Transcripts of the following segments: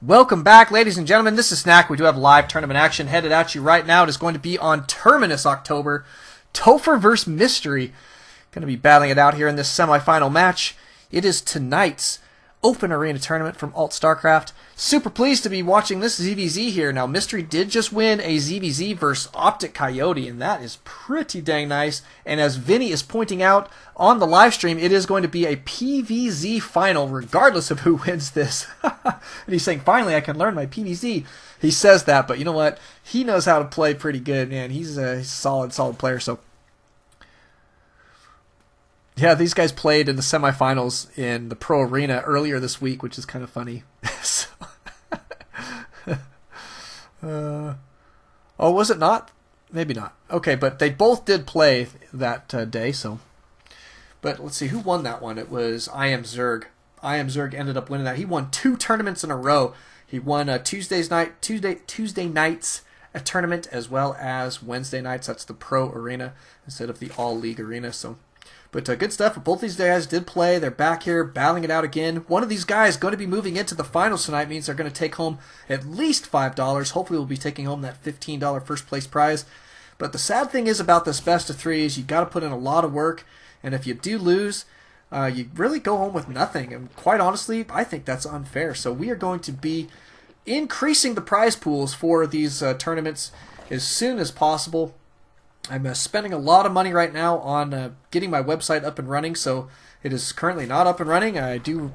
Welcome back, ladies and gentlemen. This is Snack. We do have live tournament action headed at you right now. It is going to be on Terminus October. Topher versus Mystery. Going to be battling it out here in this semifinal match. It is tonight's Open Arena tournament from ALT-Stracraft. Super pleased to be watching this ZvZ here. Now, Mystery did just win a ZvZ versus Optic Coyote, and that is pretty dang nice. And as Vinny is pointing out on the live stream, it is going to be a PVZ final, regardless of who wins this. And he's saying, finally, I can learn my PVZ. He says that, but you know what? He knows how to play pretty good, man. He's a solid player, so... yeah, these guys played in the semifinals in the Pro Arena earlier this week, which is kind of funny. So, oh, was it not? Maybe not. Okay, but they both did play that day. So, but let's see who won that one. It was I Am Zerg. I Am Zerg ended up winning that. He won 2 tournaments in a row. He won Tuesday nights a tournament as well as Wednesday nights. That's the Pro Arena instead of the All League Arena. So. But good stuff. Both these guys did play. They're back here battling it out again. One of these guys going to be moving into the finals tonight. Means they're going to take home at least $5. Hopefully we'll be taking home that $15 first place prize. But the sad thing is about this best of 3 is you got to put in a lot of work. And if you do lose, you really go home with nothing. And quite honestly, I think that's unfair. So we are going to be increasing the prize pools for these tournaments as soon as possible. I'm spending a lot of money right now on getting my website up and running, so it is currently not up and running. I do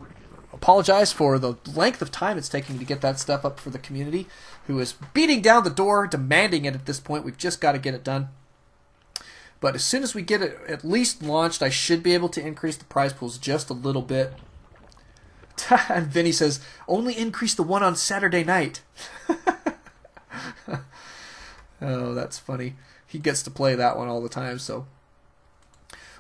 apologize for the length of time it's taking to get that stuff up for the community, who is beating down the door, demanding it at this point. We've just got to get it done. But as soon as we get it at least launched, I should be able to increase the prize pools just a little bit. And Vinny says, only increase the one on Saturday night. Oh, that's funny. He gets to play that one all the time, so.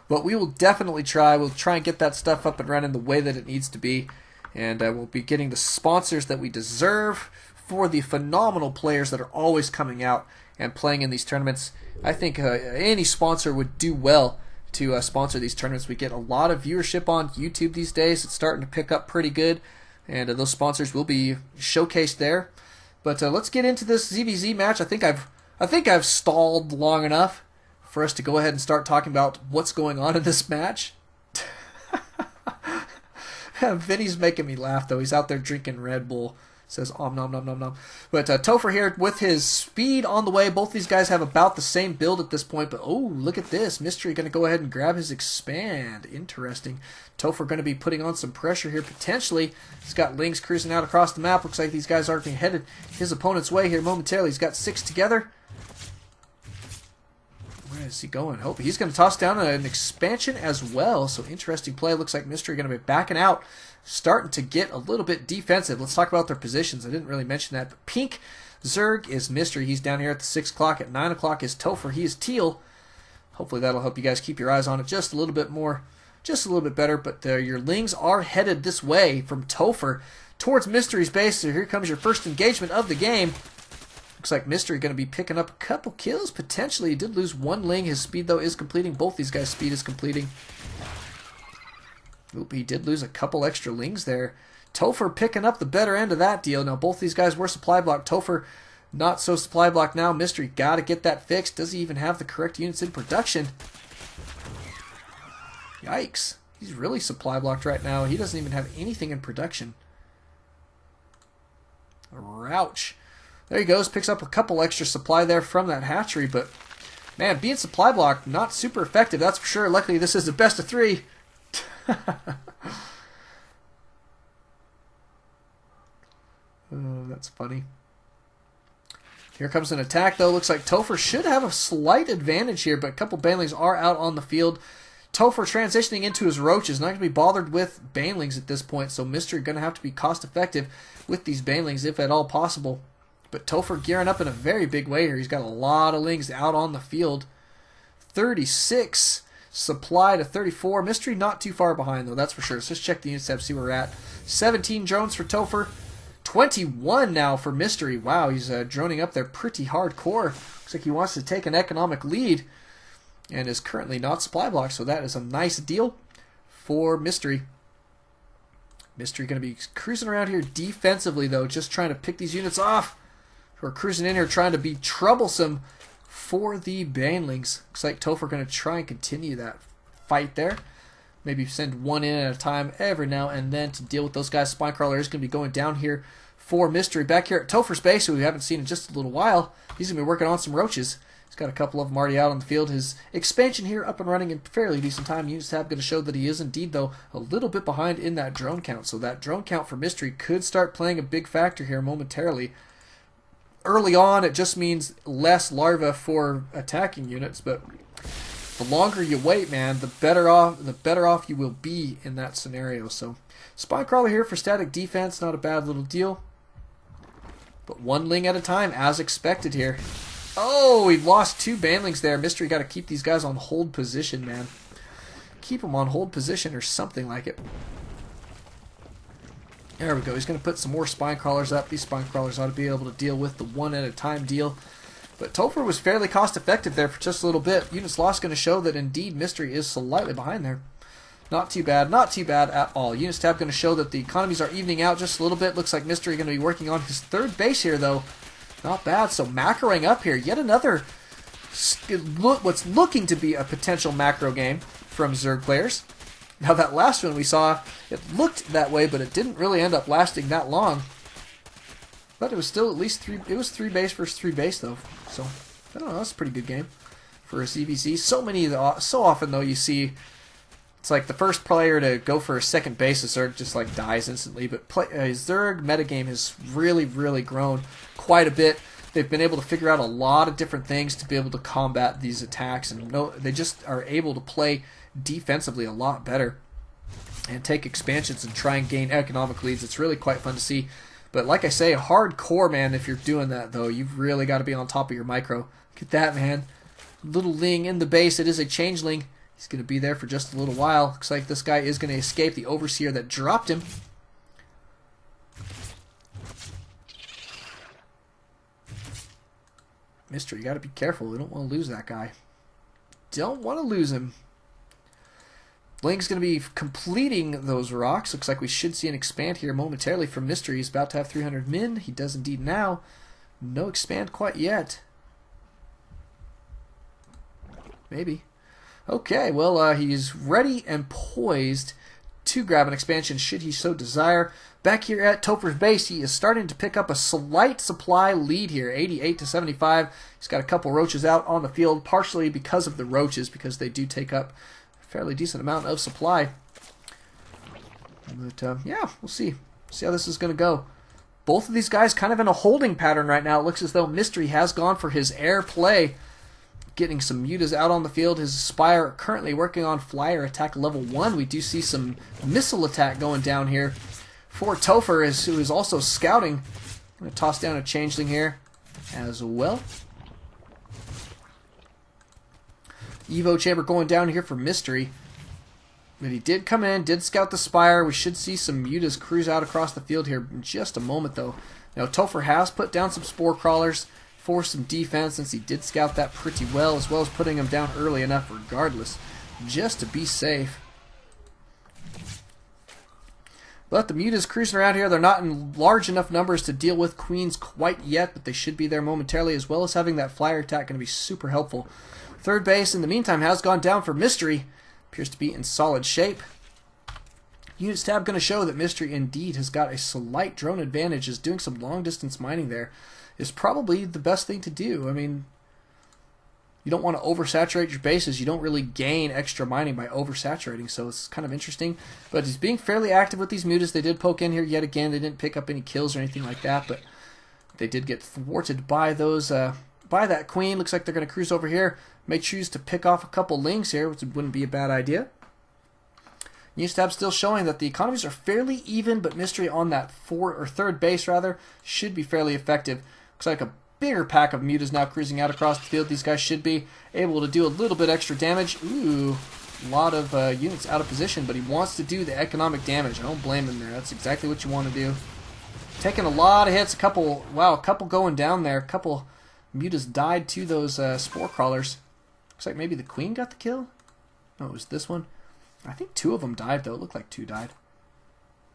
But we will definitely try. We'll try and get that stuff up and running the way that it needs to be. And we'll be getting the sponsors that we deserve for the phenomenal players that are always coming out and playing in these tournaments. I think any sponsor would do well to sponsor these tournaments. We get a lot of viewership on YouTube these days. It's starting to pick up pretty good. And those sponsors will be showcased there. But let's get into this ZvZ match. I think I've stalled long enough for us to go ahead and start talking about what's going on in this match. Vinny's making me laugh, though. He's out there drinking Red Bull. Says, nom, nom, nom, nom. But Topher here with his speed on the way. Both these guys have about the same build at this point. But, oh, look at this. Mystery going to go ahead and grab his expand. Interesting. Topher going to be putting on some pressure here, potentially. He's got Lings cruising out across the map. Looks like these guys aren't being headed his opponent's way here momentarily. He's got 6 together. Where is he going? Hope he's going to toss down an expansion as well. So interesting play. Looks like Mystery going to be backing out, starting to get a little bit defensive. Let's talk about their positions. I didn't really mention that. But pink Zerg is Mystery. He's down here at the 6 o'clock. At 9 o'clock is Topher. He is teal. Hopefully that'll help you guys keep your eyes on it just a little bit more, just a little bit better. But your Lings are headed this way from Topher towards Mystery's base. So here comes your first engagement of the game. Looks like Mystery going to be picking up a couple kills, potentially. He did lose 1 Ling. His speed, though, is completing. Both these guys' speed is completing. Oop, he did lose a couple extra Lings there. Topher picking up the better end of that deal. Now, both these guys were supply block. Topher not so supply block now. Mystery got to get that fixed. Does he even have the correct units in production? Yikes. He's really supply blocked right now. He doesn't even have anything in production. Ouch. There he goes, picks up a couple extra supply there from that hatchery, but man, being supply block, not super effective, that's for sure. Luckily, this is the best of 3. Oh, that's funny. Here comes an attack, though. Looks like Topher should have a slight advantage here, but a couple banelings are out on the field. Topher transitioning into his roaches, not going to be bothered with banelings at this point, so Mystery going to have to be cost-effective with these banelings, if at all possible. But Topher gearing up in a very big way here. He's got a lot of Lings out on the field. 36 supply to 34. Mystery not too far behind, though, that's for sure. So let's check the units tab, see where we're at. 17 drones for Topher. 21 now for Mystery. Wow, he's droning up there pretty hardcore. Looks like he wants to take an economic lead and is currently not supply blocked, so that is a nice deal for Mystery. Mystery going to be cruising around here defensively, though, just trying to pick these units off. Who are cruising in here trying to be troublesome for the Banelings. Looks like Topher going to try and continue that fight there. Maybe send one in at a time every now and then to deal with those guys. Spinecrawler is going to be going down here for Mystery. Back here at Topher's base, who we haven't seen in just a little while. He's going to be working on some roaches. He's got a couple of them already out on the field. His expansion here up and running in fairly decent time. Units tab going to show that he is indeed, though, a little bit behind in that drone count. So that drone count for Mystery could start playing a big factor here momentarily. Early on, it just means less larvae for attacking units, but the longer you wait, man, the better off you will be in that scenario. So, Spinecrawler here for static defense, not a bad little deal. But one ling at a time, as expected here. Oh, we've lost 2 Banelings there. Mystery got to keep these guys on hold position, man. Keep them on hold position or something like it. There we go. He's going to put some more Spinecrawlers up. These Spinecrawlers ought to be able to deal with the one at a time deal. But Topher was fairly cost effective there for just a little bit. Units lost going to show that indeed Mystery is slightly behind there. Not too bad. Not too bad at all. Units tab going to show that the economies are evening out just a little bit. Looks like Mystery going to be working on his 3rd base here, though. Not bad. So macroing up here. Yet another what's looking to be a potential macro game from Zerg players. Now that last one we saw, it looked that way, but it didn't really end up lasting that long. But it was still at least 3. It was 3 base versus 3 base though. So I don't know. That's a pretty good game for a ZvZ. So often though you see it's like the first player to go for a 2nd base, the Zerg just like dies instantly. But Zerg metagame has really grown quite a bit. They've been able to figure out a lot of different things to be able to combat these attacks, and they just are able to play defensively a lot better and take expansions and try and gain economic leads. It's really quite fun to see. But like I say, hardcore, man, if you're doing that, though, you've really got to be on top of your micro. Look at that, man. Little Ling in the base. It is a changeling. He's going to be there for just a little while. Looks like this guy is going to escape the Overseer that dropped him. Mystery, you got to be careful. We don't want to lose that guy. Don't want to lose him. Ling's going to be completing those rocks. Looks like we should see an expand here momentarily from Mystery. He's about to have 300 min. He does indeed now. No expand quite yet. Maybe. Okay, well, he's ready and poised to grab an expansion should he so desire. Back here at Topher's base, he is starting to pick up a slight supply lead here, 88 to 75. He's got a couple roaches out on the field, partially because of the roaches, because they do take up a fairly decent amount of supply. But, yeah, we'll see. See how this is going to go. Both of these guys kind of in a holding pattern right now. It looks as though Mystery has gone for his air play, getting some mutas out on the field. His Spire currently working on flyer attack level 1. We do see some missile attack going down here for Topher, who is also scouting. I'm going to toss down a changeling here as well. Evo chamber going down here for Mystery. But he did come in, did scout the Spire. We should see some mutas cruise out across the field here in just a moment, though. Now, Topher has put down some spore crawlers for some defense, since he did scout that pretty well, as well as putting them down early enough regardless, just to be safe. But the mutas cruising around here, they're not in large enough numbers to deal with queens quite yet, but they should be there momentarily, as well as having that flyer attack going to be super helpful. 3rd base, in the meantime, has gone down for Mystery. Appears to be in solid shape. Units tab going to show that Mystery indeed has got a slight drone advantage, is doing some long distance mining there. Is probably the best thing to do. I mean, you don't want to oversaturate your bases. You don't really gain extra mining by oversaturating, so it's kind of interesting. But he's being fairly active with these mutas. They did poke in here yet again. They didn't pick up any kills or anything like that, but they did get thwarted by those by that queen. Looks like they're going to cruise over here. May choose to pick off a couple lings here, which wouldn't be a bad idea. News tab still showing that the economies are fairly even, but Mystery on that 3rd base rather should be fairly effective. Looks like a bigger pack of mutas now cruising out across the field. These guys should be able to do a little bit extra damage. Ooh, a lot of units out of position, but he wants to do the economic damage. I don't blame him there. That's exactly what you want to do. Taking a lot of hits. A couple going down there. A couple mutas died to those spore crawlers. Looks like maybe the queen got the kill. No, it was this one. I think 2 of them died, though. It looked like 2 died.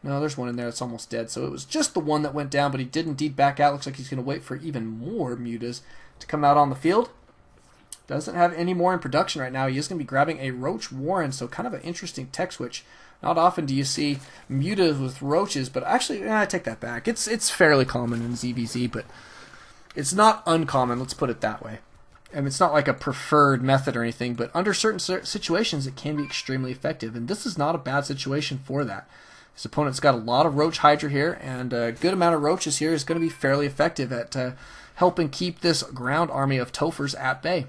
No, there's one in there that's almost dead. So it was just the one that went down, but he did indeed back out. Looks like he's going to wait for even more mutas to come out on the field. Doesn't have any more in production right now. He is going to be grabbing a Roach Warren, so kind of an interesting tech switch. Not often do you see mutas with roaches, but actually, I take that back. It's fairly common in ZvZ, but it's not uncommon, let's put it that way. And it's not like a preferred method or anything, but under certain situations, it can be extremely effective, and this is not a bad situation for that. His opponent's got a lot of Roach Hydra here, and a good amount of roaches here is going to be fairly effective at helping keep this ground army of Tophers at bay.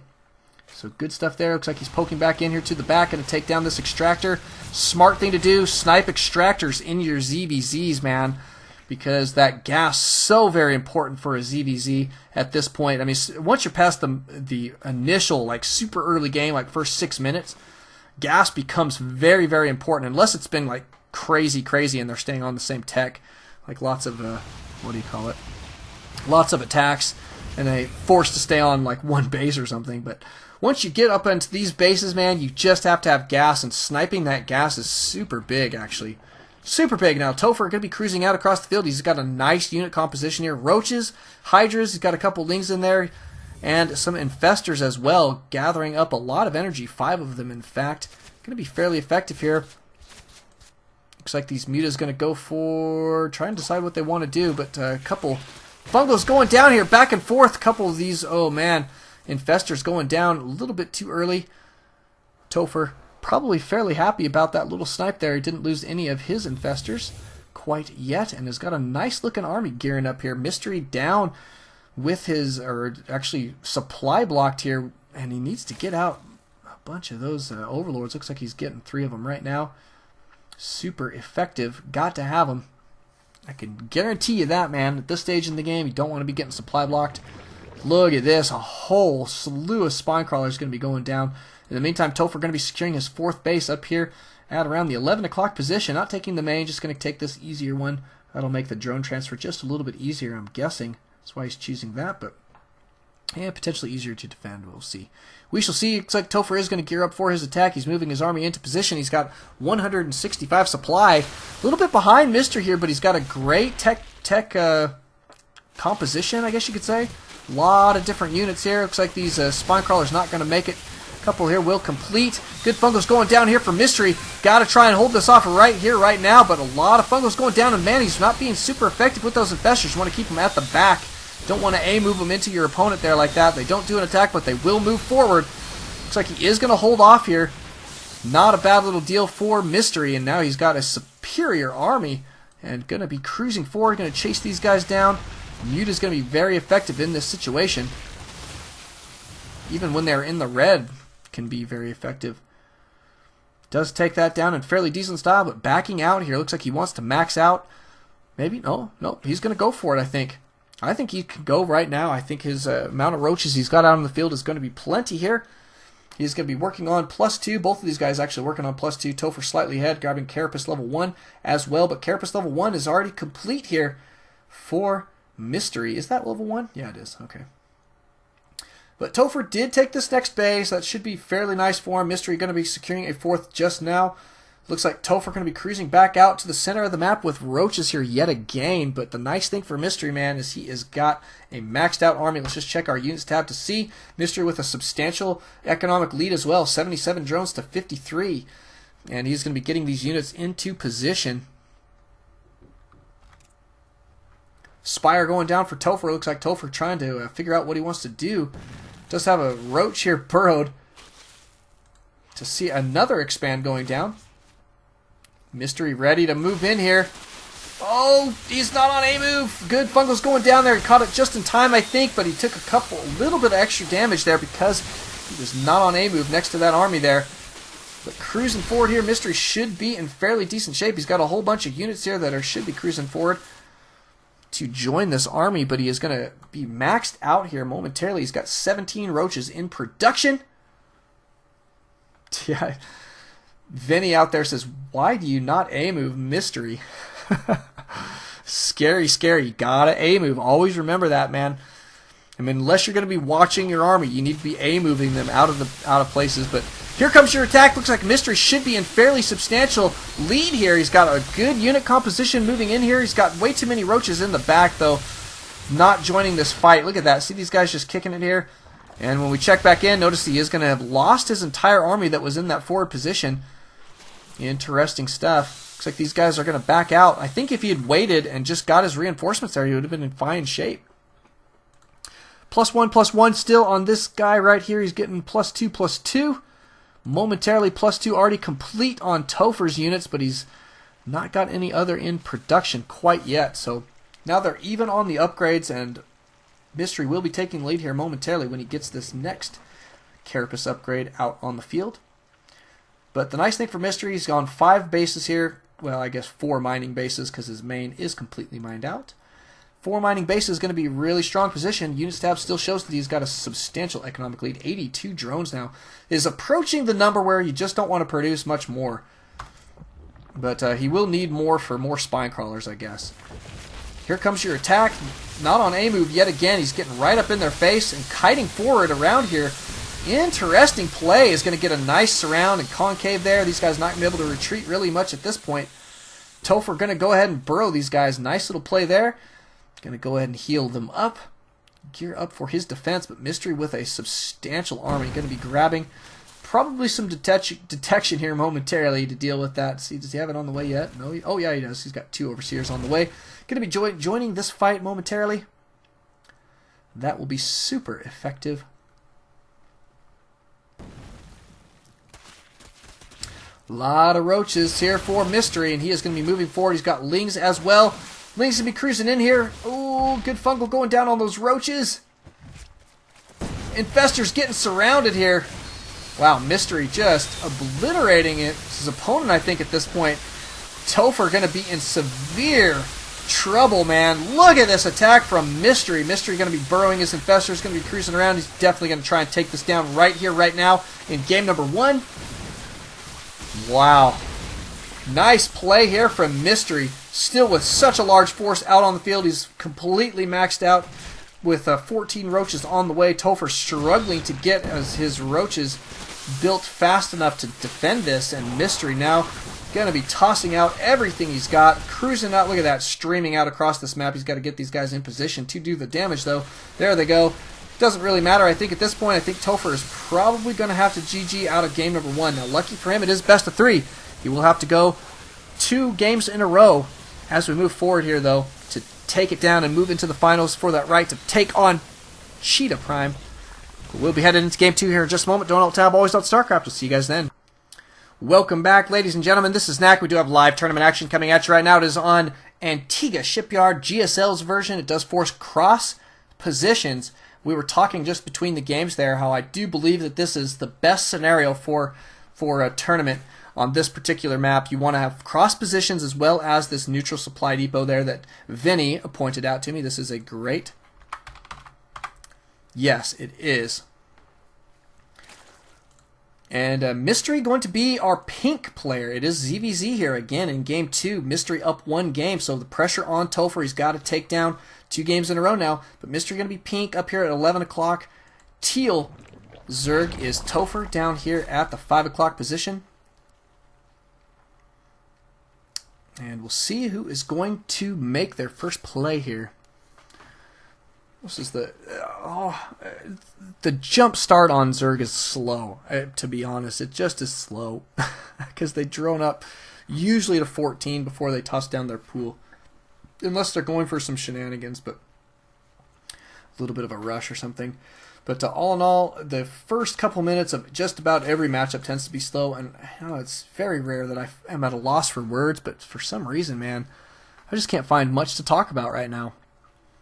So good stuff there. Looks like he's poking back in here to the back, going to take down this extractor. Smart thing to do, snipe extractors in your ZvZs, man, because that gas is so very important for a ZvZ at this point. I mean, once you're past the initial, like, super early game, like first 6 minutes, gas becomes very, very important, unless it's been, like, crazy, and they're staying on the same tech, like lots of, lots of attacks, and they forced to stay on, like, one base or something, but once you get up into these bases, man, you just have to have gas, and sniping that gas is super big, actually. Super big. Now, Topher going to be cruising out across the field. He's got a nice unit composition here. Roaches, Hydras, he's got a couple Lings in there, and some Infestors as well, gathering up a lot of energy. 5 of them, in fact. Going to be fairly effective here. Looks like these mutas going to go for trying to decide what they want to do, but a couple Fungos going down here, back and forth. A couple of these, oh man, Infestors going down a little bit too early. Topher probably fairly happy about that little snipe there. He didn't lose any of his Infestors quite yet, and has got a nice looking army gearing up here. Mystery down with his, or actually supply blocked here, and he needs to get out a bunch of those Overlords. Looks like he's getting 3 of them right now. Super effective. Got to have them. I can guarantee you that, man. At this stage in the game, you don't want to be getting supply blocked. Look at this. A whole slew of spine crawlers going to be going down. In the meantime, Topher going to be securing his 4th base up here at around the 11 o'clock position. Not taking the main, just going to take this easier one. That'll make the drone transfer just a little bit easier, I'm guessing. That's why he's choosing that, but yeah, potentially easier to defend. We'll see. We shall see. Looks like Topher is going to gear up for his attack. He's moving his army into position. He's got 165 supply. A little bit behind Mister here, but he's got a great tech composition, I guess you could say. A lot of different units here. Looks like these spine crawlers not going to make it. A couple here will complete. Good Fungos going down here for Mystery. Got to try and hold this off right here, right now, but a lot of Fungos going down, and man, he's not being super effective with those Infestors. You want to keep them at the back. Don't want to A-move them into your opponent there like that. They don't do an attack, but they will move forward. Looks like he is going to hold off here. Not a bad little deal for Mystery, and now he's got a superior army and going to be cruising forward, going to chase these guys down. Muta's going to be very effective in this situation. Even when they're in the red, can be very effective. Does take that down in fairly decent style, but backing out here. Looks like he wants to max out. Maybe, no, he's going to go for it, I think. I think he can go right now. I think his amount of roaches he's got out on the field is going to be plenty here. He's going to be working on +2. Both of these guys actually working on +2. Topher slightly ahead, grabbing Carapace level 1 as well. But Carapace level 1 is already complete here for Mystery. Is that level 1? Yeah, it is. Okay. But Topher did take this next base. That should be fairly nice for him. Mystery going to be securing a 4th just now. Looks like Topher going to be cruising back out to the center of the map with roaches here yet again. But the nice thing for Mystery, man, is he has got a maxed out army. Let's just check our units tab to see. Mystery with a substantial economic lead as well. 77 drones to 53. And he's going to be getting these units into position. Spire going down for Topher. Looks like Topher trying to figure out what he wants to do. Does have a roach here burrowed. To see another expand going down. Mystery ready to move in here. Oh, he's not on a move. Good Fungo's going down there. He caught it just in time, I think, but he took a little bit of extra damage there because he was not on a move next to that army there. But cruising forward here, Mystery should be in fairly decent shape. He's got a whole bunch of units here that should be cruising forward to join this army, but he is going to be maxed out here momentarily. He's got 17 roaches in production. Yeah, Vinny out there says, why do you not A-move Mystery? Scary, scary. You gotta A-move. Always remember that, man. I mean, unless you're going to be watching your army, you need to be A-moving them out of places. But Here comes your attack. Looks like Mystery should be in fairly substantial lead here. He's got a good unit composition moving in here. He's got way too many roaches in the back, though, not joining this fight. Look at that. See these guys just kicking it here? And when we check back in, notice he is going to have lost his entire army that was in that forward position. Interesting stuff. Looks like these guys are going to back out. I think if he had waited and just got his reinforcements there, he would have been in fine shape. +1/+1 still on this guy right here. He's getting +2/+2. Momentarily +2 already complete on Topher's units, but he's not got any other in production quite yet. So now they're even on the upgrades, and Mystery will be taking lead here momentarily when he gets this next Carapace upgrade out on the field. But the nice thing for Mystery, he's gone 5 bases here. Well, I guess 4 mining bases because his main is completely mined out. 4 mining bases is going to be a really strong position. Unit stab still shows that he's got a substantial economic lead. 82 drones now. Is approaching the number where you just don't want to produce much more. But he will need more for more spine crawlers, I guess. Here comes your attack. Not on A move yet again. He's getting right up in their face and kiting forward around here. Interesting play. Is going to get a nice surround and concave there. These guys not going to be able to retreat really much at this point. Topher going to go ahead and burrow these guys. Nice little play there. Going to go ahead and heal them up. Gear up for his defense, but Mystery with a substantial army. Going to be grabbing probably some detection here momentarily to deal with that. See, does he have it on the way yet? No. Oh, yeah, he does. He's got 2 overseers on the way. Going to be joining this fight momentarily. That will be super effective. A lot of roaches here for Mystery, and he is going to be moving forward. He's got Lings as well. Lings going to be cruising in here. Oh, good fungal going down on those roaches. Infester's getting surrounded here. Wow, Mystery just obliterating his opponent, I think, at this point. Topher going to be in severe trouble, man. Look at this attack from Mystery. Mystery going to be burrowing his Infester's going to be cruising around. He's definitely going to try and take this down right here, right now, in game number 1. Wow. Nice play here from Mystery. Still with such a large force out on the field. He's completely maxed out with 14 roaches on the way. Topher struggling to get his roaches built fast enough to defend this. And Mystery now going to be tossing out everything he's got. Cruising out. Look at that. Streaming out across this map. He's got to get these guys in position to do the damage, though. There they go. Doesn't really matter. I think at this point, I think Topher is probably going to have to GG out of game number 1. Now, lucky for him, it is best of 3. He will have to go 2 games in a row as we move forward here, though, to take it down and move into the finals for that right to take on Cheetah Prime. We'll be headed into game 2 here in just a moment. Don't alt-tab, always .Starcraft. We'll see you guys then. Welcome back, ladies and gentlemen. This is Knack. We do have live tournament action coming at you right now. It is on Antigua Shipyard, GSL's version. It does force cross positions. We were talking just between the games there how I do believe that this is the best scenario for a tournament on this particular map. You want to have cross positions as well as this neutral supply depot there that Vinny pointed out to me. This is a great... Yes, it is. And Mystery going to be our pink player. It is ZvZ here again in game 2. Mystery up 1 game, so the pressure on Topher. He's got to take down 2 games in a row now. But Mystery going to be pink up here at 11 o'clock. Teal Zerg is Topher down here at the 5 o'clock position. And we'll see who is going to make their first play here. This is the jump start on Zerg is slow, to be honest. It just is slow because they drone up usually to 14 before they toss down their pool. Unless they're going for some shenanigans, but a little bit of a rush or something. But all in all, the first couple minutes of just about every matchup tends to be slow, and you know, it's very rare that I am at a loss for words, but for some reason, man, I just can't find much to talk about right now.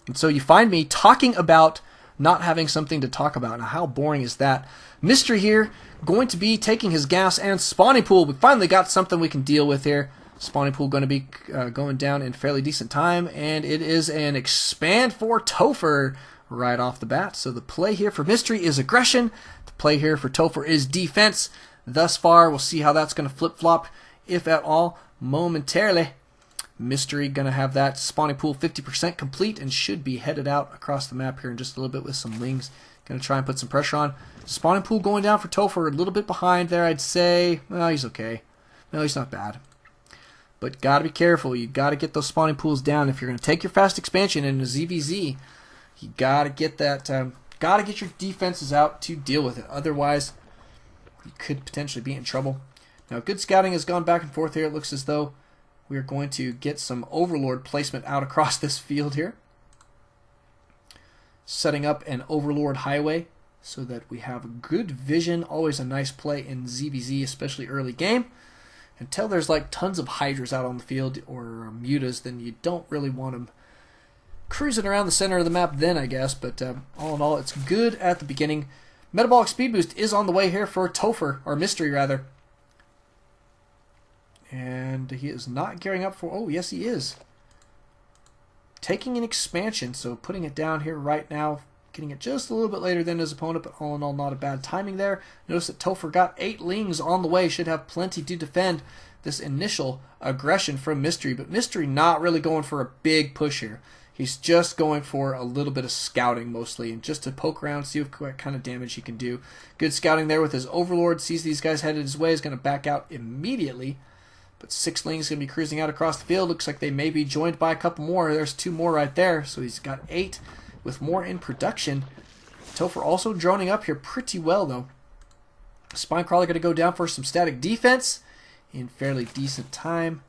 And so you find me talking about not having something to talk about. Now, how boring is that? Mystery here, going to be taking his gas and spawning pool. We finally got something we can deal with here. Spawning pool going to be going down in fairly decent time, and it is an expand for Topher right off the bat. So the play here for Mystery is aggression. The play here for Topher is defense. Thus far, we'll see how that's going to flip-flop, if at all, momentarily. Mystery going to have that spawning pool 50% complete and should be headed out across the map here in just a little bit with some lings. Going to try and put some pressure on. Spawning pool going down for Topher, a little bit behind there, I'd say. Well, he's okay. No, he's not bad. But got to be careful. You got to get those spawning pools down. If you're going to take your fast expansion into ZvZ, you got to get that. Got to get your defenses out to deal with it. Otherwise, you could potentially be in trouble. Now, good scouting has gone back and forth here. It looks as though we are going to get some Overlord placement out across this field here. Setting up an Overlord highway so that we have good vision. Always a nice play in ZvZ, especially early game. Until there's like tons of Hydras out on the field or Mutas, then you don't really want them cruising around the center of the map then, I guess. But all in all, it's good at the beginning. Metabolic Speed Boost is on the way here for Topher, or Mystery rather. And he is not gearing up for... Oh, yes, he is. Taking an expansion, so putting it down here right now. Getting it just a little bit later than his opponent, but all in all, not a bad timing there. Notice that Topher got 8 lings on the way. Should have plenty to defend this initial aggression from Mystery. But Mystery not really going for a big push here. He's just going for a little bit of scouting mostly, and just to poke around, see what kind of damage he can do. Good scouting there with his Overlord. Sees these guys headed his way. Is going to back out immediately. But 6 lings going to be cruising out across the field. Looks like they may be joined by a couple more. There's 2 more right there. So he's got 8 with more in production. Topher also droning up here pretty well, though. Spinecrawler going to go down for some static defense in fairly decent time.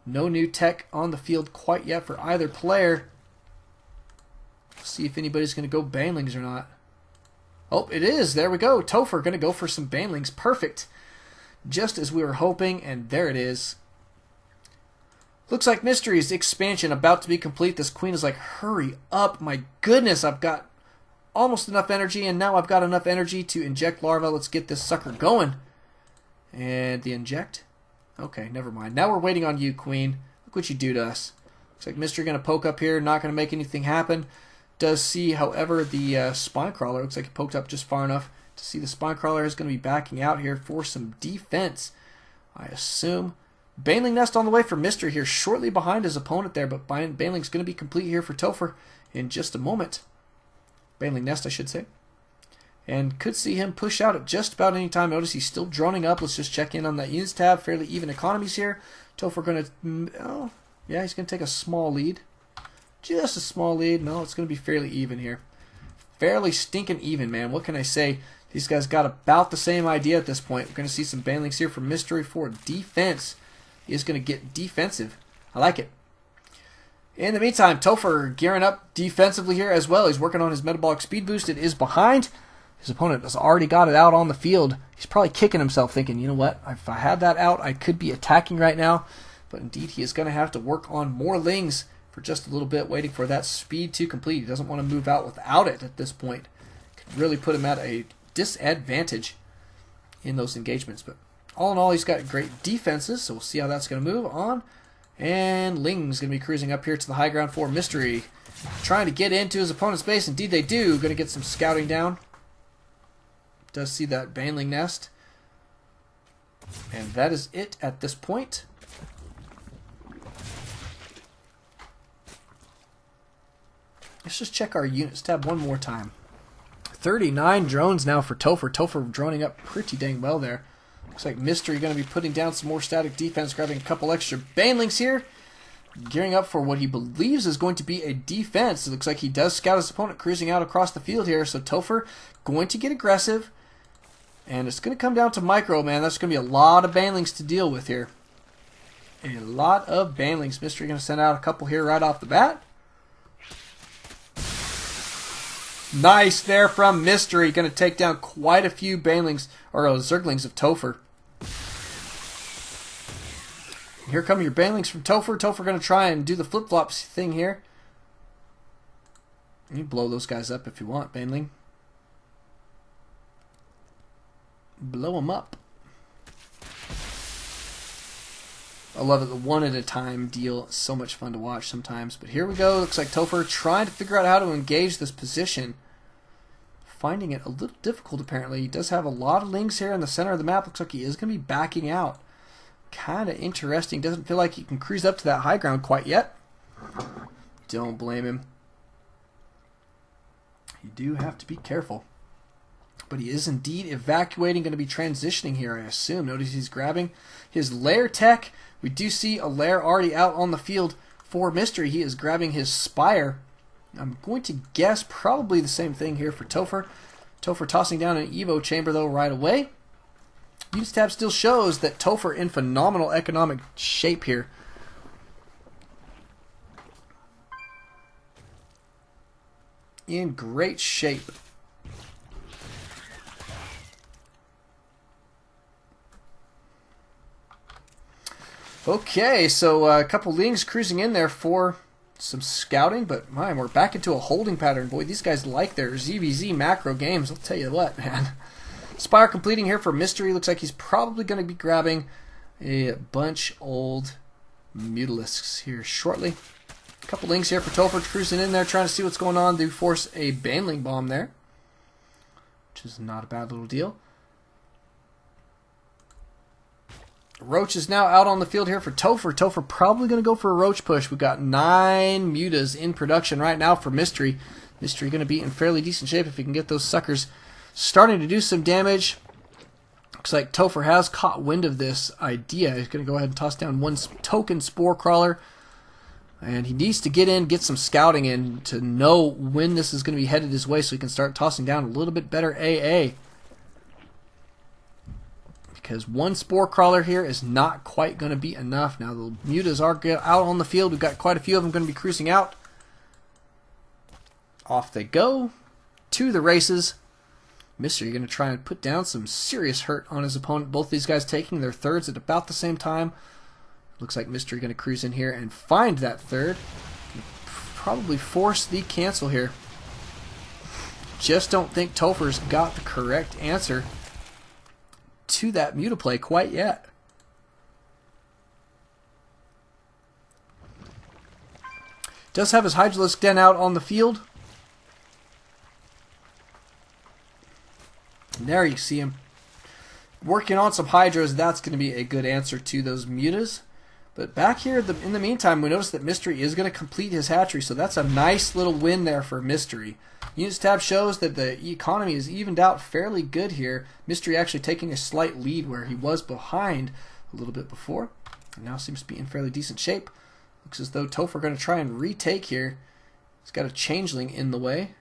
No new tech on the field quite yet for either player. See if anybody's going to go Banelings or not. Oh, it is. There we go. Topher going to go for some Banelings. Perfect. Just as we were hoping, and there it is. Looks like Mystery's expansion about to be complete. This queen is like, hurry up. My goodness, I've got almost enough energy, and now I've got enough energy to inject larvae. Let's get this sucker going. And the inject. Okay, never mind. Now we're waiting on you, queen. Look what you do to us. Looks like Mystery going to poke up here. Not going to make anything happen. Does see, however, the Spinecrawler. Looks like he poked up just far enough to see the Spinecrawler is going to be backing out here for some defense, I assume. Baneling Nest on the way for Mystery here, shortly behind his opponent there, but Baneling's going to be complete here for Topher in just a moment. Baneling Nest, I should say. And could see him push out at just about any time. Notice he's still droning up. Let's just check in on that units tab. Fairly even economies here. Topher going to... Oh, yeah, he's going to take a small lead. Just a small lead. No, it's going to be fairly even here. Fairly stinking even, man. What can I say? These guys got about the same idea at this point. We're going to see some Banelings here for Mystery for defense. He is going to get defensive. I like it. In the meantime, Topher gearing up defensively here as well. He's working on his metabolic speed boost. It is behind. His opponent has already got it out on the field. He's probably kicking himself thinking, you know what, if I had that out, I could be attacking right now. But indeed, he is going to have to work on more lings for just a little bit, waiting for that speed to complete. He doesn't want to move out without it at this point. Could really put him at a disadvantage in those engagements. But all in all, he's got great defenses, so we'll see how that's going to move on. And Ling's going to be cruising up here to the high ground for Mystery, trying to get into his opponent's base. Indeed they do. Going to get some scouting down. Does see that Baneling Nest. And that is it at this point. Let's just check our units tab one more time. 39 drones now for Topher. Topher droning up pretty dang well there. Looks like Mystery going to be putting down some more static defense, grabbing a couple extra Banelings here. Gearing up for what he believes is going to be a defense. It looks like he does scout his opponent, cruising out across the field here. So Topher going to get aggressive. And it's going to come down to micro, man. That's going to be a lot of Banelings to deal with here. A lot of Banelings. Mystery going to send out a couple here right off the bat. Nice there from Mystery. Going to take down quite a few Banelings, or Zerglings of Topher. Here come your Banelings from Topher. Topher going to try and do the flip-flops thing here. You blow those guys up if you want, Baneling. Blow them up. I love it, the one at a time deal. It's so much fun to watch sometimes. But here we go. Looks like Topher trying to figure out how to engage this position. Finding it a little difficult, apparently. He does have a lot of lings here in the center of the map. Looks like he is going to be backing out. kind of interesting. Doesn't feel like he can cruise up to that high ground quite yet. Don't blame him. You do have to be careful. But he is indeed evacuating, going to be transitioning here, I assume. Notice he's grabbing his lair tech. We do see a lair already out on the field for Mystery. He is grabbing his Spire. I'm going to guess probably the same thing here for Topher. Topher tossing down an Evo chamber, though, right away. Units tab still shows that Topher in phenomenal economic shape here. In great shape. Okay, so a couple Lings cruising in there for some scouting, but man, we're back into a holding pattern. Boy, these guys like their ZvZ macro games. I'll tell you what, man. Spire completing here for Mystery. Looks like he's probably going to be grabbing a bunch old Mutalisks here shortly. A couple Lings here for Topher cruising in there, trying to see what's going on. They force a Baneling Bomb there, which is not a bad little deal. Roach is now out on the field here for Topher. Topher probably going to go for a Roach push. We've got 9 Mutas in production right now for Mystery. Mystery going to be in fairly decent shape if he can get those suckers starting to do some damage. Looks like Topher has caught wind of this idea. He's going to go ahead and toss down one token Spore Crawler. And he needs to get in, get some scouting in to know when this is going to be headed his way so he can start tossing down a little bit better AA. Because one Spore Crawler here is not quite going to be enough. Now the Mutas are out on the field. We've got quite a few of them going to be cruising out. Off they go to the races. Mystery going to try and put down some serious hurt on his opponent. Both these guys taking their thirds at about the same time. Looks like Mystery going to cruise in here and find that third. Probably force the cancel here. Just don't think Topher's got the correct answer to that Mutaplay quite yet. Does have his Hydralisk Den out on the field. And there you see him working on some Hydras. That's going to be a good answer to those Mutas. But back here in the meantime, we notice that Mystery is going to complete his hatchery, so that's a nice little win there for Mystery. Units tab shows that the economy is evened out fairly good here. Mystery actually taking a slight lead where he was behind a little bit before. And now seems to be in fairly decent shape. Looks as though Topher going to try and retake here. He's got a Changeling in the way.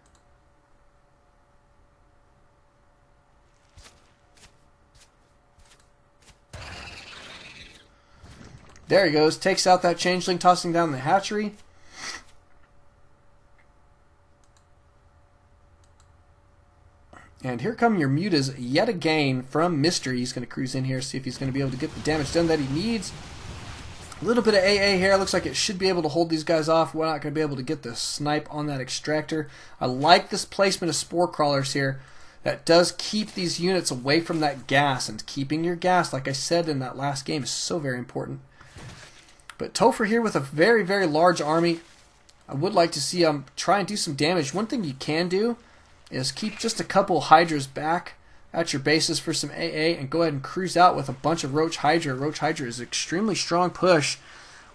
There he goes. Takes out that Changeling, tossing down the hatchery. And here come your Mutas yet again from Mystery. He's going to cruise in here, see if he's going to be able to get the damage done that he needs. A little bit of AA here. Looks like it should be able to hold these guys off. We're not going to be able to get the snipe on that extractor. I like this placement of Spore Crawlers here. That does keep these units away from that gas. And keeping your gas, like I said in that last game, is so very important. But Topher here with a very, very large army. I would like to see him try and do some damage. One thing you can do is keep just a couple Hydras back at your bases for some AA and go ahead and cruise out with a bunch of Roach Hydra. Roach Hydra is an extremely strong push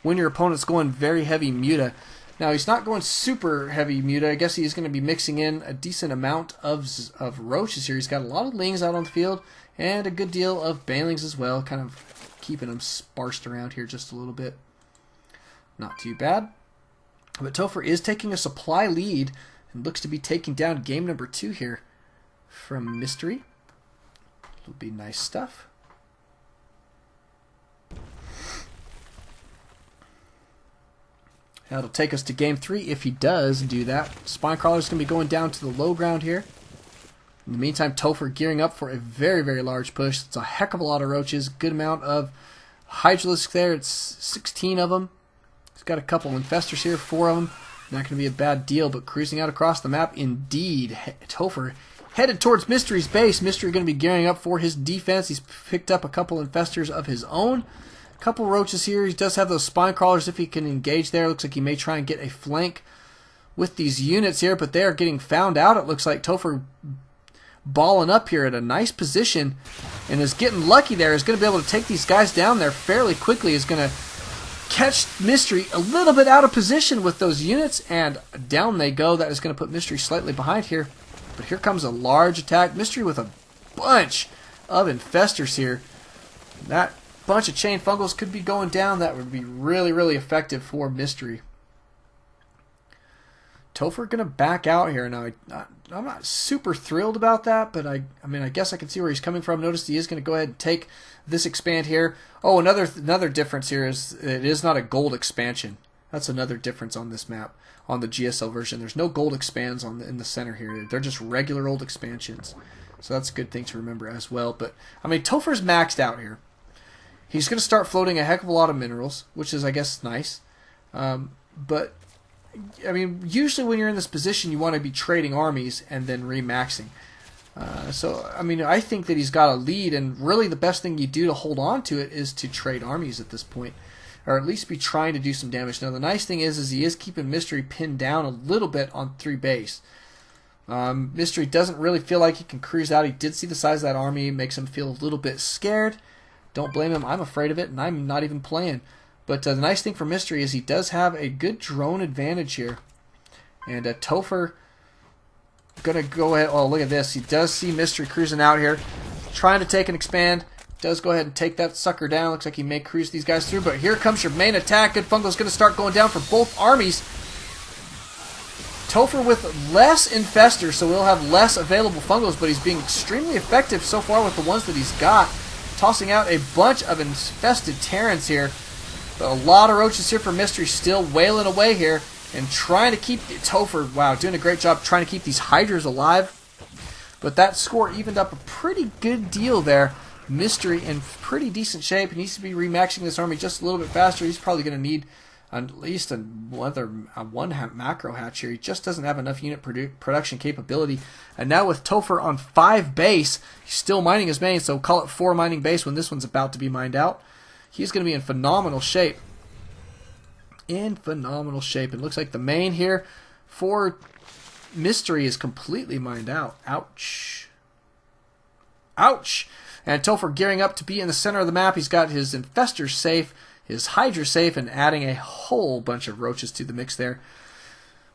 when your opponent's going very heavy Muta. Now, he's not going super heavy Muta. I guess he's going to be mixing in a decent amount of Roaches here. He's got a lot of Lings out on the field and a good deal of Banelings as well, kind of keeping them sparsed around here just a little bit. Not too bad. But Topher is taking a supply lead and looks to be taking down game number 2 here from Mystery. It'll be nice stuff. That'll take us to game 3 if he does do that. Spinecrawler's going to be going down to the low ground here. In the meantime, Topher gearing up for a very, very large push. It's a heck of a lot of Roaches. Good amount of Hydralisk there. It's 16 of them. He's got a couple Infestors here, 4 of them. Not going to be a bad deal, but cruising out across the map, indeed. Topher headed towards Mystery's base. Mystery going to be gearing up for his defense. He's picked up a couple Infestors of his own. A couple Roaches here. He does have those Spine Crawlers if he can engage there. Looks like he may try and get a flank with these units here, but they are getting found out. It looks like Topher balling up here at a nice position. and is getting lucky there. Is going to be able to take these guys down there fairly quickly. Is going to catch Mystery a little bit out of position with those units, and down they go. That is going to put Mystery slightly behind here. But here comes a large attack. Mystery with a bunch of infestors here. That bunch of chain fungals could be going down. That would be really, really effective for Mystery. Topher going to back out here. Now, I'm not super thrilled about that, but I mean, I guess I can see where he's coming from. Notice he is going to go ahead and take this expand here. Oh, another difference here is it is not a gold expansion. That's another difference on this map. On the GSL version, there's no gold expands in the center here. They're just regular old expansions. So that's a good thing to remember as well. But, I mean, Topher's maxed out here. He's going to start floating a heck of a lot of minerals, which is, I guess, nice. But, I mean, usually when you're in this position, you want to be trading armies and then remaxing. So, I mean, I think that he's got a lead, and really the best thing you do to hold on to it is to trade armies at this point, or at least be trying to do some damage. Now, the nice thing is he is keeping Mystery pinned down a little bit on 3 base. Mystery doesn't really feel like he can cruise out. He did see the size of that army. It makes him feel a little bit scared. Don't blame him. I'm afraid of it, and I'm not even playing. But the nice thing for Mystery is he does have a good drone advantage here. And Topher going to go ahead. Oh, look at this. He does see Mystery cruising out here, trying to take an expand. Does go ahead and take that sucker down. Looks like he may cruise these guys through. But here comes your main attack. Good Fungal's going to start going down for both armies. Topher with less infestors, so he'll have less available Fungals, but he's being extremely effective so far with the ones that he's got. Tossing out a bunch of infested Terrans here. But a lot of roaches here for Mystery, still wailing away here and trying to keep Topher, wow, doing a great job trying to keep these Hydras alive. But that score evened up a pretty good deal there. Mystery in pretty decent shape. He needs to be remaxing this army just a little bit faster. He's probably going to need at least one macro hatch here. He just doesn't have enough unit production capability. And now with Topher on 5 base, he's still mining his main, so call it 4 mining base when this one's about to be mined out. He's going to be in phenomenal shape. In phenomenal shape. It looks like the main here for Mystery is completely mined out. Ouch. Ouch. And Topher gearing up to be in the center of the map. He's got his infestors safe, his Hydra safe, and adding a whole bunch of roaches to the mix there.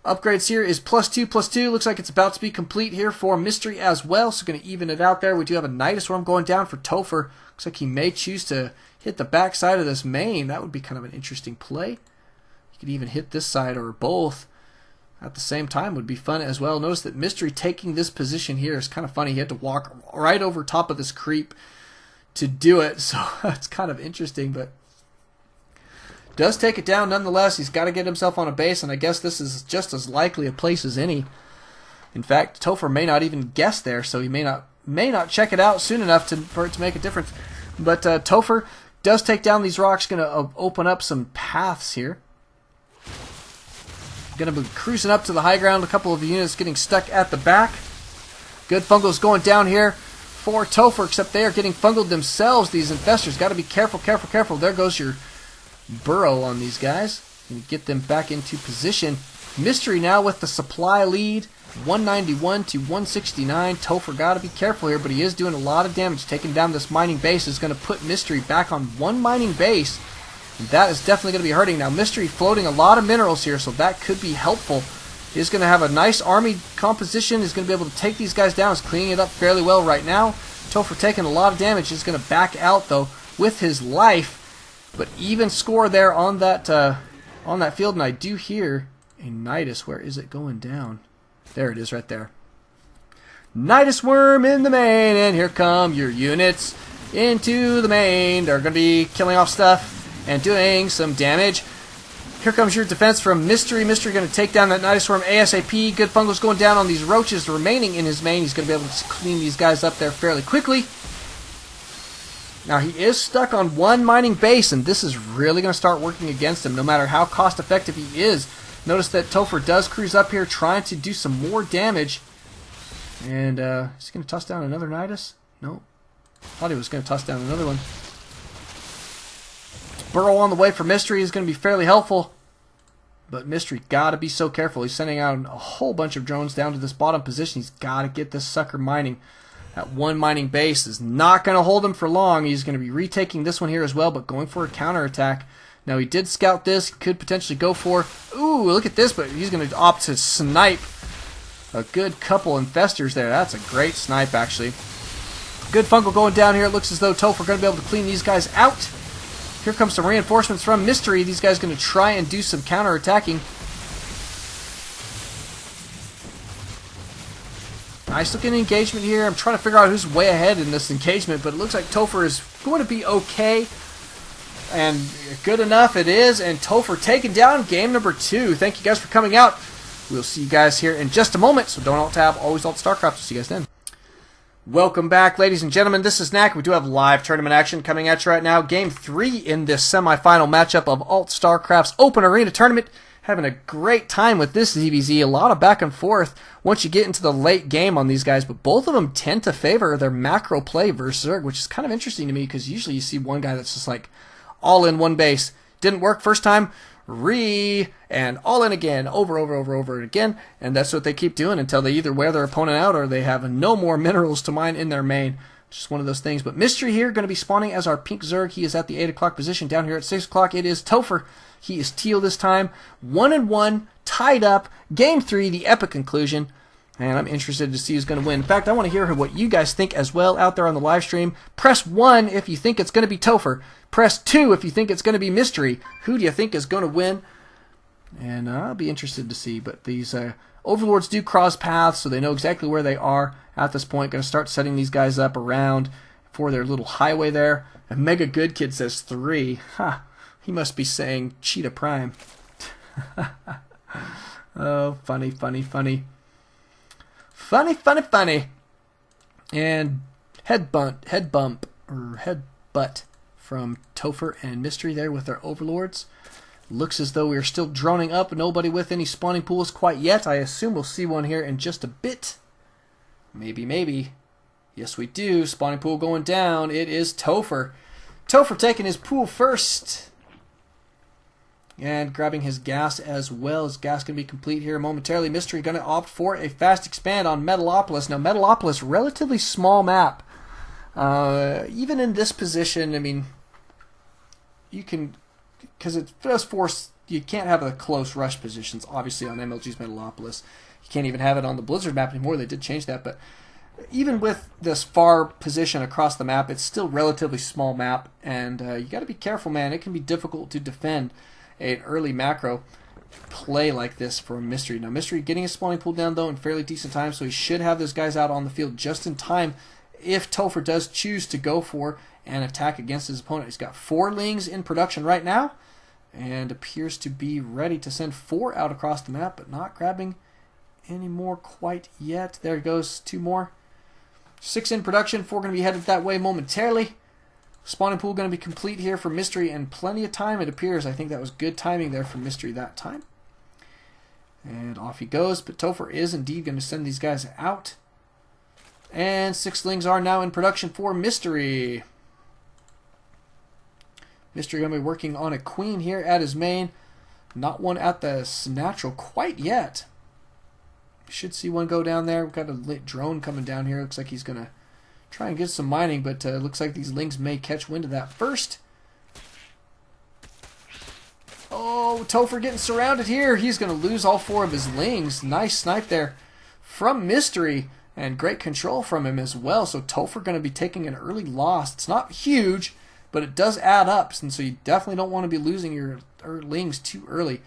Upgrades here is +2/+2. Looks like it's about to be complete here for Mystery as well. So going to even it out there. We do have a Nidus Worm going down for Topher. Looks like he may choose to hit the back side of this main. That would be kind of an interesting play. You could even hit this side or both at the same time. Would be fun as well. Notice that Mystery taking this position here is kind of funny. He had to walk right over top of this creep to do it. So that's kind of interesting, but does take it down nonetheless. He's got to get himself on a base, and I guess this is just as likely a place as any. In fact, Topher may not even guess there, so he may not check it out soon enough for it to make a difference. But Topher does take down these rocks. Going to open up some paths here. Going to be cruising up to the high ground. A couple of units getting stuck at the back. Good Fungals going down here for Topher, except they are getting fungled themselves. These infestors. Got to be careful, careful, careful. There goes your burrow on these guys. And get them back into position. Mystery now with the supply lead. 191 to 169. Topher got to be careful here, but he is doing a lot of damage. Taking down this mining base is going to put Mystery back on 1 mining base. And that is definitely going to be hurting. Now, Mystery floating a lot of minerals here, so that could be helpful. He's going to have a nice army composition. He's going to be able to take these guys down. He's cleaning it up fairly well right now. Topher taking a lot of damage. He's going to back out, though, with his life. But even score there on that field. And I do hear a Nidus. Where is it going down? There it is right there. Nidus Worm in the main. And here come your units into the main. They're going to be killing off stuff and doing some damage. Here comes your defense from Mystery. Mystery going to take down that Nidus Worm ASAP. Good Fungal's going down on these roaches remaining in his main. He's going to be able to clean these guys up there fairly quickly. Now he is stuck on 1 mining base, and this is really going to start working against him no matter how cost effective he is. Notice that Topher does cruise up here trying to do some more damage. And he's going to toss down another Nidus? No. Thought he was going to toss down another one. Burrow on the way for Mystery is going to be fairly helpful. But Mystery got to be so careful. He's sending out a whole bunch of drones down to this bottom position. He's got to get this sucker mining. That one mining base is not going to hold him for long. He's going to be retaking this one here as well, but going for a counterattack. Now, he did scout this. Could potentially go for... Ooh, look at this, but he's going to opt to snipe a good couple infestors there. That's a great snipe, actually. Good fungal going down here. It looks as though Topher going to be able to clean these guys out. Here comes some reinforcements from Mystery. These guys going to try and do some counterattacking. Nice looking engagement here. I'm trying to figure out who's way ahead in this engagement, but it looks like Topher is going to be okay. And good enough it is. And Topher taking down game number 2. Thank you guys for coming out. We'll see you guys here in just a moment. So don't alt-tab, always alt-Starcraft. We'll see you guys then. Welcome back, ladies and gentlemen. This is Knack. We do have live tournament action coming at you right now. Game 3 in this semifinal matchup of ALT-Stracraft's Open Arena Tournament. Having a great time with this ZvZ. A lot of back and forth once you get into the late game on these guys, but both of them tend to favor their macro play versus Zerg, which is kind of interesting to me because usually you see one guy that's just like all in one base. Didn't work first time, and all in again, over again, and that's what they keep doing until they either wear their opponent out or they have no more minerals to mine in their main. Just one of those things. But Mystery here going to be spawning as our pink Zerg. He is at the 8 o'clock position. Down here at 6 o'clock, it is Topher. He is teal this time. 1-1, tied up. Game 3, the epic conclusion. And I'm interested to see who's going to win. In fact, I want to hear what you guys think as well out there on the live stream. Press 1 if you think it's going to be Topher. Press 2 if you think it's going to be Mystery. Who do you think is going to win? And I'll be interested to see. But these Overlords do cross paths, so they know exactly where they are at this point. Going to start setting these guys up around for their little highway there. And Mega Good Kid says 3. Ha! He must be saying Cheetah Prime. Oh, funny. Funny. And headbutt from Topher and Mystery there with their Overlords. Looks as though we are still droning up. Nobody with any spawning pools quite yet. I assume we'll see one here in just a bit. Maybe. Yes, we do. Spawning pool going down. It is Topher. Topher taking his pool first. And grabbing his gas as well. His gas going to be complete here momentarily. Mystery going to opt for a fast expand on Metalopolis. Now, Metalopolis, relatively small map. Even in this position, I mean, you can, because it does force, you can't have the close rush positions, obviously, on MLG's Metalopolis. You can't even have it on the Blizzard map anymore. They did change that, but even with this far position across the map, it's still relatively small map, and you got to be careful, man. It can be difficult to defend an early macro play like this for Mystery. Now, Mystery getting his spawning pool down, though, in fairly decent time, so he should have those guys out on the field just in time if Topher does choose to go for an attack against his opponent. He's got 4 Lings in production right now and appears to be ready to send 4 out across the map, but not grabbing any more quite yet. There goes 2 more. 6 in production, 4 going to be headed that way momentarily. Spawning pool going to be complete here for Mystery, and plenty of time, it appears. I think that was good timing there for Mystery that time. And off he goes, but Topher is indeed going to send these guys out. And 6 Lings are now in production for Mystery. Mystery going to be working on a Queen here at his main. Not one at the natural quite yet. Should see one go down there. We've got a lit drone coming down here. Looks like he's going to try and get some mining, but looks like these Lings may catch wind of that first. Oh, Topher getting surrounded here. He's going to lose all 4 of his Lings. Nice snipe there from Mystery, and great control from him as well. So Topher going to be taking an early loss. It's not huge, but it does add up, and so you definitely don't want to be losing your Lings too early.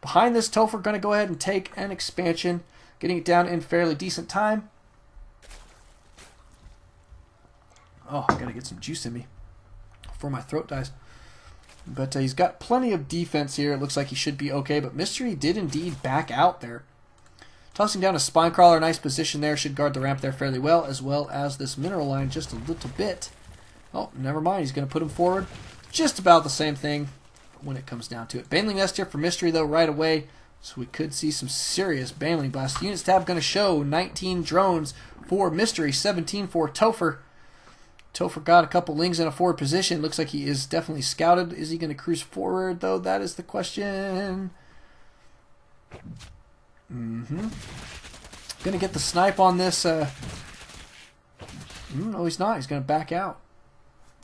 Behind this, Topher going to go ahead and take an expansion, getting it down in fairly decent time. Oh, I gotta get some juice in me before my throat dies. But he's got plenty of defense here. It looks like he should be okay, but Mystery did indeed back out there. Tossing down a Spinecrawler, nice position there. Should guard the ramp there fairly well as this mineral line just a little bit. Oh, never mind. He's going to put him forward. Just about the same thing when it comes down to it. Baneling Nest here for Mystery, though, right away. So we could see some serious Baneling Blast. Units tab going to show 19 drones for Mystery, 17 for Topher. Topher got a couple Lings in a forward position. Looks like he is definitely scouted. Is he going to cruise forward, though? That is the question. Going to get the snipe on this No, he's not. He's going to back out.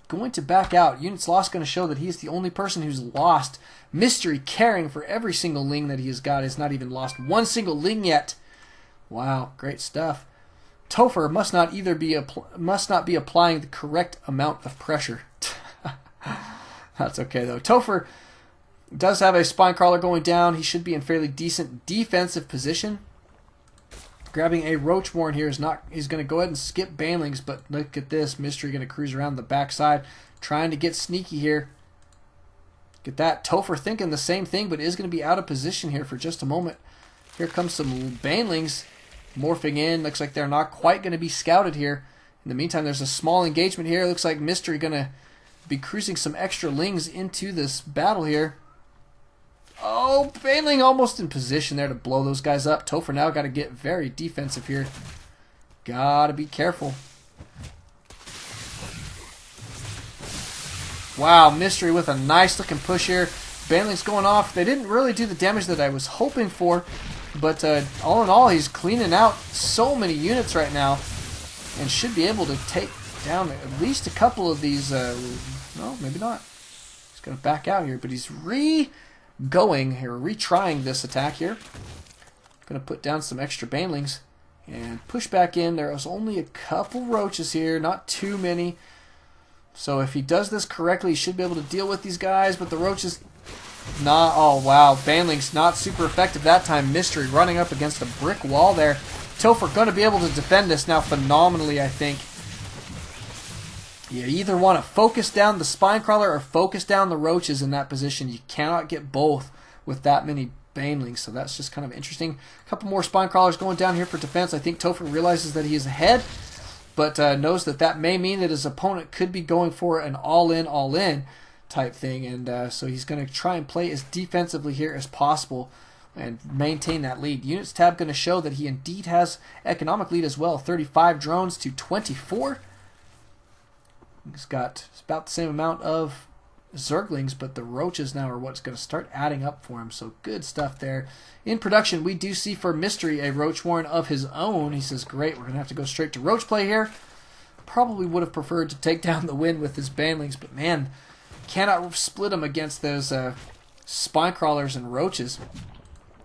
Going to back out. Units lost going to show that he's the only person who's lost. Mystery caring for every single ling that he has got. Has not even lost one single ling yet. Wow, great stuff. Topher must not be applying the correct amount of pressure. That's okay though. Topher does have a spine crawler going down. He should be in fairly decent defensive position. Grabbing a Roachborn here is not. He's going to go ahead and skip Banelings, but look at this. Mystery going to cruise around the backside, trying to get sneaky here. Get that. Topher thinking the same thing, but is going to be out of position here for just a moment. Here comes some Banelings morphing in. Looks like they're not quite going to be scouted here. In the meantime, there's a small engagement here. Looks like Mystery going to be cruising some extra lings into this battle here. Oh, Baneling almost in position there to blow those guys up. Topher now got to get very defensive here. Got to be careful. Wow, Mystery with a nice looking push here. Baneling's going off. They didn't really do the damage that I was hoping for, but all in all, he's cleaning out so many units right now and should be able to take down at least a couple of these. No, maybe not. He's going to back out here, but he's retrying this attack here. Going to put down some extra Banelings and push back in. There's only a couple roaches here, not too many. So if he does this correctly, he should be able to deal with these guys, but the roaches not. Oh wow, Baneling's not super effective that time. Mystery running up against a brick wall there. Topher going to be able to defend this now phenomenally, I think. You either want to focus down the spine crawler or focus down the roaches in that position. You cannot get both with that many Banelings, so that's just kind of interesting. A couple more spine crawlers going down here for defense. I think Topher realizes that he is ahead, but knows that that may mean that his opponent could be going for an all-in type thing, and so he's going to try and play as defensively here as possible and maintain that lead. Units tab going to show that he indeed has economic lead as well. 35 drones to 24. He's got about the same amount of Zerglings, but the roaches now are what's going to start adding up for him. So good stuff there. In production, we do see for Mystery a Roachborn of his own. He says, great, we're going to have to go straight to roach play here. Probably would have preferred to take down the win with his Banelings, but man, cannot split him against those spine crawlers and roaches.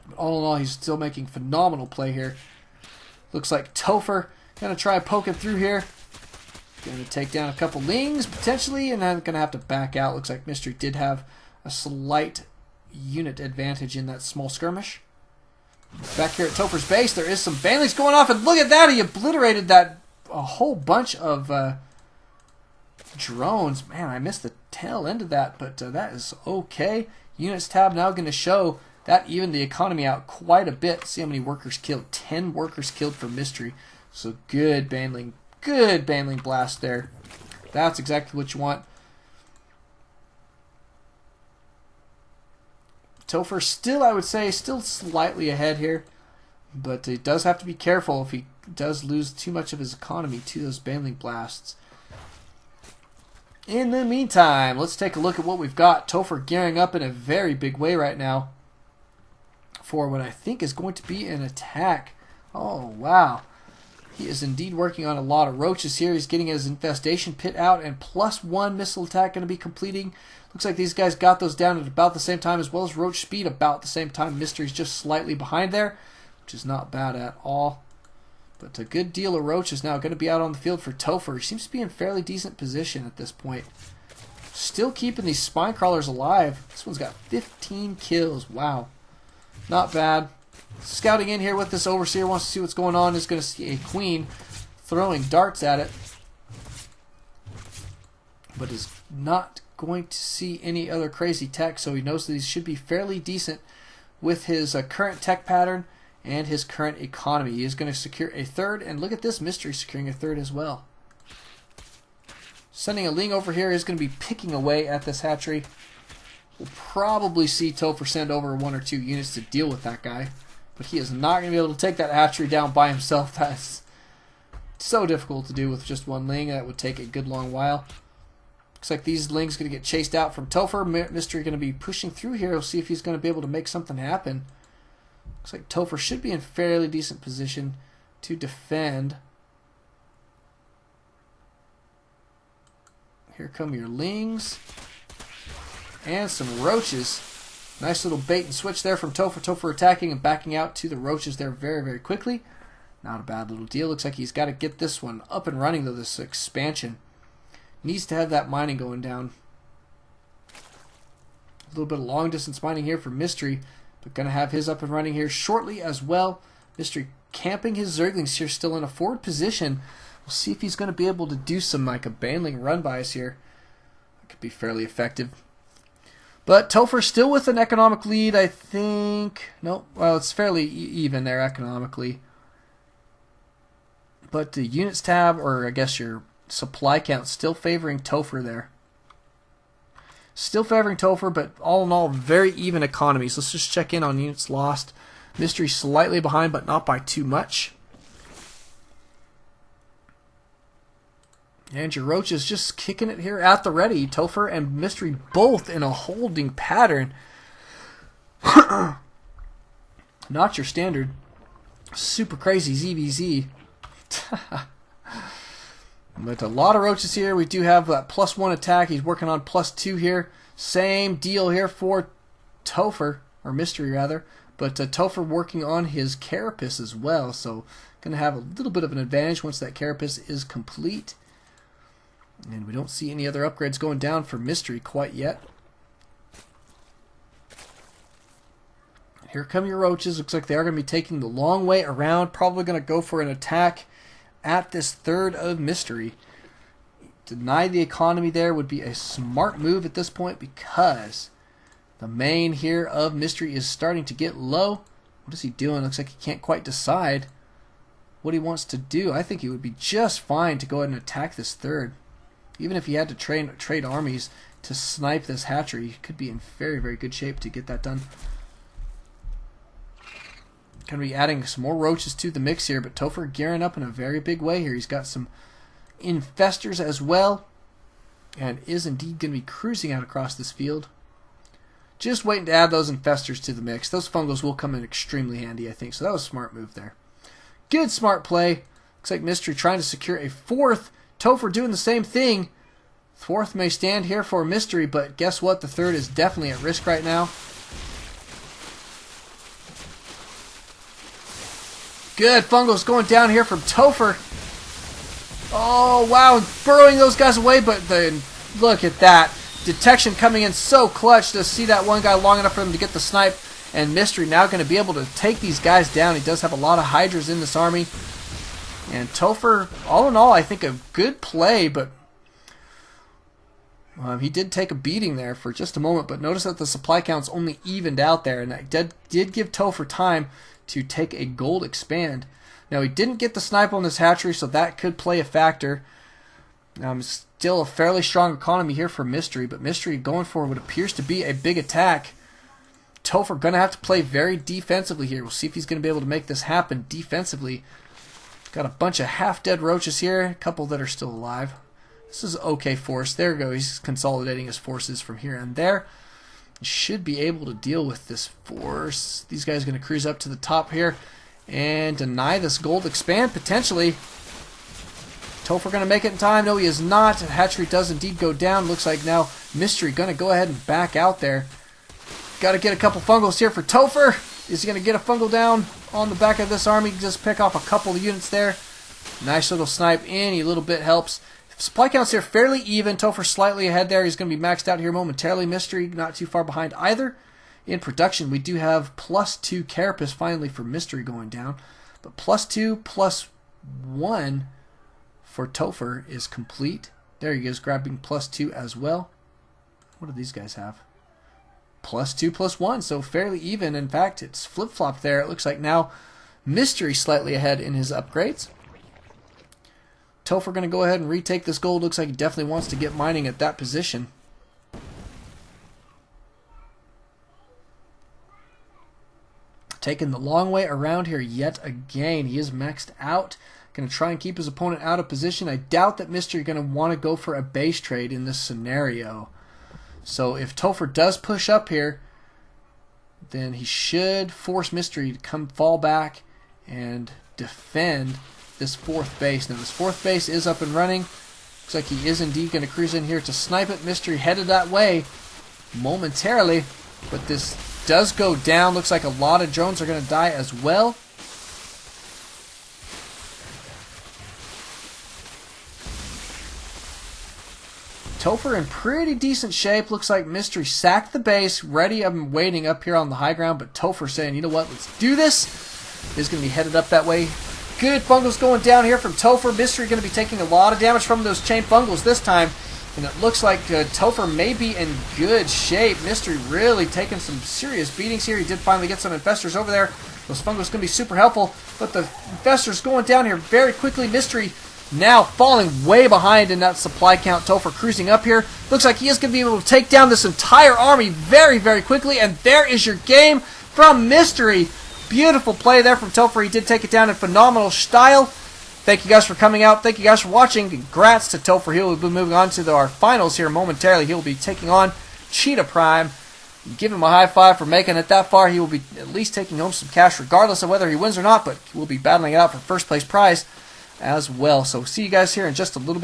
But all in all, he's still making phenomenal play here. Looks like Topher going to try poking through here. Going to take down a couple lings, potentially, and then going to have to back out. Looks like Mystery did have a slight unit advantage in that small skirmish. Back here at Topher's base, there is some Banelings going off, and look at that! He obliterated that a whole bunch of drones. Man, I missed the tail end of that, but that is okay. Units tab now going to show that evened the economy out quite a bit. See how many workers killed. 10 workers killed for Mystery. So good Baneling. Good Baneling blast there. That's exactly what you want. Topher still, I would say, still slightly ahead here. But he does have to be careful if he does lose too much of his economy to those Baneling blasts. In the meantime, let's take a look at what we've got. Topher gearing up in a very big way right now for what I think is going to be an attack. Oh, wow. He is indeed working on a lot of roaches here. He's getting his infestation pit out, and +1 missile attack going to be completing. Looks like these guys got those down at about the same time, as well as roach speed about the same time. Mystery's just slightly behind there, which is not bad at all. But a good deal of roaches now going to be out on the field for Topher. He seems to be in fairly decent position at this point. Still keeping these spine crawlers alive. This one's got 15 kills. Wow. Not bad. Scouting in here with this Overseer, wants to see what's going on. Is going to see a Queen throwing darts at it, but is not going to see any other crazy tech, so he knows that he should be fairly decent with his current tech pattern and his current economy. He is going to secure a third, and look at this Mystery securing a third as well. Sending a Ling over here is going to be picking away at this hatchery. We'll probably see Topher send over 1 or 2 units to deal with that guy. But he is not going to be able to take that hatchery down by himself. That's so difficult to do with just 1 Ling. That would take a good long while. Looks like these Lings going to get chased out from Topher. Mystery going to be pushing through here. We'll see if he's going to be able to make something happen. Looks like Topher should be in fairly decent position to defend. Here come your lings. And some roaches. Nice little bait and switch there from Topher. Topher attacking and backing out to the roaches there very, very quickly. Not a bad little deal. Looks like he's got to get this one up and running, though, this expansion. Needs to have that mining going down. A little bit of long-distance mining here for Mystery, but going to have his up and running here shortly as well. Mystery camping his Zerglings here, still in a forward position. We'll see if he's going to be able to do some like a Baneling run-bys here. That could be fairly effective. But Topher still with an economic lead, I think. No, well, it's fairly even there economically. But the units tab, or I guess your supply count, still favoring Topher there. Still favoring Topher, but all in all, very even economies. Let's just check in on units lost. Mystery slightly behind, but not by too much. And your roaches just kicking it here at the ready. Topher and Mystery both in a holding pattern. Not your standard super crazy ZvZ. But a lot of roaches here. We do have that +1 attack. He's working on +2 here. Same deal here for Topher, or Mystery rather. But Topher working on his carapace as well. So going to have a little bit of an advantage once that carapace is complete. And we don't see any other upgrades going down for Mystery quite yet. Here come your roaches. Looks like they are going to be taking the long way around. Probably going to go for an attack at this third of Mystery. Deny the economy there would be a smart move at this point, because the main here of Mystery is starting to get low. What is he doing? Looks like he can't quite decide what he wants to do. I think he would be just fine to go ahead and attack this third. Even if he had to trade armies to snipe this hatchery, he could be in very, very good shape to get that done. Going to be adding some more roaches to the mix here, but Topher gearing up in a very big way here. He's got some infestors as well, and is indeed going to be cruising out across this field. Just waiting to add those infestors to the mix. Those fungals will come in extremely handy, I think, so that was a smart move there. Good smart play. Looks like Mystery trying to secure a fourth. Topher doing the same thing. Fourth may stand here for Mystery, but guess what? The third is definitely at risk right now. Good fungals going down here from Topher. Oh, wow. Burrowing those guys away, but then look at that. Detection coming in so clutch to see that one guy long enough for him to get the snipe. And Mystery now going to be able to take these guys down. He does have a lot of Hydras in this army. And Topher, all in all, I think a good play, but he did take a beating there for just a moment. But notice that the supply count's only evened out there, and that did give Topher time to take a gold expand. Now, he didn't get the snipe on this hatchery, so that could play a factor. Still a fairly strong economy here for Mystery, but Mystery going for what appears to be a big attack. Topher going to have to play very defensively here. We'll see if he's going to be able to make this happen defensively. Got a bunch of half-dead roaches here, a couple that are still alive. This is okay force. There we go. He's consolidating his forces from here and there. He should be able to deal with this force. These guys are going to cruise up to the top here and deny this gold expand potentially. Topher going to make it in time. No, he is not. Hatchery does indeed go down. Looks like now Mystery going to go ahead and back out there. Got to get a couple fungals here for Topher. Is he going to get a fungal down on the back of this army? Just pick off a couple of units there. Nice little snipe. Any little bit helps. Supply counts here fairly even. Topher slightly ahead there. He's going to be maxed out here momentarily. Mystery not too far behind either. In production, we do have +2 carapace finally for Mystery going down. But +2, +1 for Topher is complete. There he goes, grabbing +2 as well. What do these guys have? +2, +1, so fairly even. In fact, it's flip-flopped there. It looks like now Mystery slightly ahead in his upgrades. Topher going to go ahead and retake this gold. Looks like he definitely wants to get mining at that position. Taking the long way around here yet again. He is maxed out. Going to try and keep his opponent out of position. I doubt that Mystery going to want to go for a base trade in this scenario. So if Topher does push up here, then he should force Mystery to fall back and defend this fourth base. Now this fourth base is up and running. Looks Looks like he is indeed going to cruise in here to snipe it. Mystery headed that way momentarily, but this does go down. Looks like a lot of drones are going to die as well. Topher in pretty decent shape. Looks like Mystery sacked the base, ready and waiting up here on the high ground, but Topher saying, you know what, let's do this. Is going to be headed up that way. Good fungals going down here from Topher. Mystery going to be taking a lot of damage from those chain fungals this time, and it looks like Topher may be in good shape. Mystery really taking some serious beatings here. He did finally get some infestors over there. Those fungals going to be super helpful, but the infestors going down here very quickly. Mystery now falling way behind in that supply count. Topher cruising up here. Looks like he is going to be able to take down this entire army very, very quickly. And there is your game from Mystery. Beautiful play there from Topher. He did take it down in phenomenal style. Thank you guys for coming out. Thank you guys for watching. Congrats to Topher. He will be moving on to our finals here momentarily. He will be taking on Cheetah Prime. Give him a high five for making it that far. He will be at least taking home some cash regardless of whether he wins or not, but he will be battling it out for first place prize as well. So see you guys here in just a little bit.